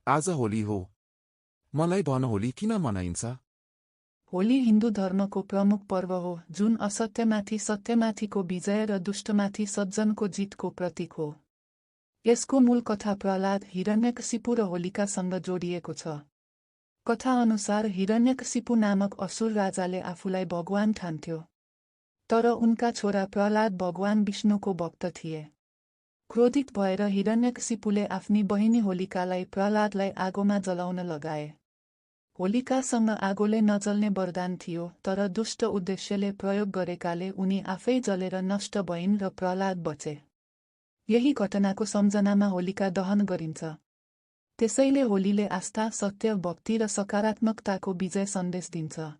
आज होली हो। मलाई भन होली किन मनाइन्छ? होली हिन्दू धर्मको प्रमुख पर्व हो जुन असत्यमाथि सत्यमाथिको विजय र दुष्टमाथि सज्जनको जितको प्रतीक हो। यसको मूल कथा प्रह्लाद, हिरण्यकशिपु र होलिकासँग जोडिएको छ। कथा अनुसार हिरण्यकशिपु नामक असुर राजाले आफूलाई भगवान ठान्थ्यो। तर उनका छोरा प्रह्लाद भगवान विष्णुको भक्त थिए। क्रोधित भएर हिरण्यकशिपुले आफ्नी बहिनी होलिकालाई प्रह्लादलाई आगोमा जलाउन लगाए। होलिकासँग आगोले नजल्ने वरदान थियो, तर दुष्ट उद्देश्यले प्रयोग गरेकाले उनी आफै जलेर नष्ट भइन् र प्रह्लाद बचे। यही घटनाको सम्झनामा होलिका दहन गरिन्छ। त्यसैले होलीले आस्था, सत्य, भक्ति र सकारात्मकताको विजय सन्देश दिन्छ।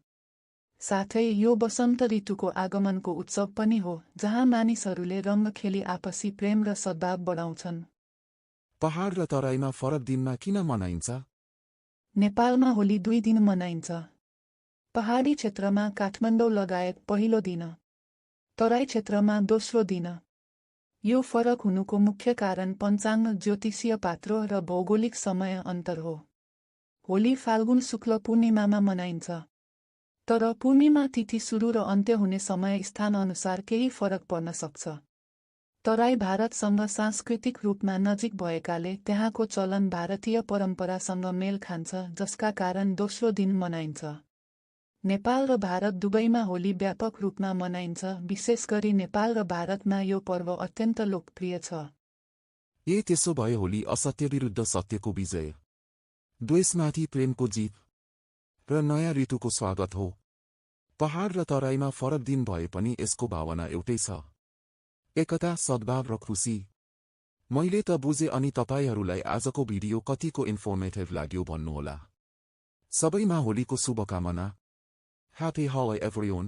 साथै यो वसन्त ऋतुको आगमनको उत्सव पनि हो, जहाँ मानिसहरूले रङ्ग खेली आपसी प्रेम र सद्भाव बढाउँछन्। पहाड र तराईमा फरक दिनमा किन मनाइन्छ? नेपालमा होली 2 दिन मनाइन्छ। पहाडी क्षेत्रमा काठमाडौँ लगायत पहिलो दिन, तराई क्षेत्रमा दोस्रो दिन। यो फरक हुनुको मुख्य कारण पञ्चाङ्ग, ज्योतिषीय पात्रो र भौगोलिक समय अन्तर हो। होली फाल्गुन शुक्ल पूर्णिमामा मनाइन्छ। तर पूर्णिमा तिथि सुरु र अन्त्य हुने समय स्थान अनुसार केही फरक पर्न सक्छ। तराई भारतसँग सांस्कृतिक रूपमा नजिक भएकाले त्यहाँको चलन भारतीय परम्परासँग मेल खान्छ, जसका कारण दोस्रो दिन मनाइन्छ। नेपाल र भारत दुवैमा होली व्यापक रूपमा मनाइन्छ, विशेष गरी नेपाल र भारतमा यो पर्व अत्यन्त लोकप्रिय छ। त्यसो भए होली असत्य विरुद्ध सत्यको विजय, द्वेषमाथि प्रेमको जित र नयाँ ऋतुको स्वागत हो। पहाड र तराईमा फरक दिन भए पनि यसको भावना एउटै छ, एकता, सद्भाव र खुसी। मैले त बुझेँ। अनि तपाईहरूलाई आजको भिडियो कतिको इन्फर्मेटिभ लाग्यो भन्नुहोला। सबैमा होलीको शुभकामना। Happy Holi everyone.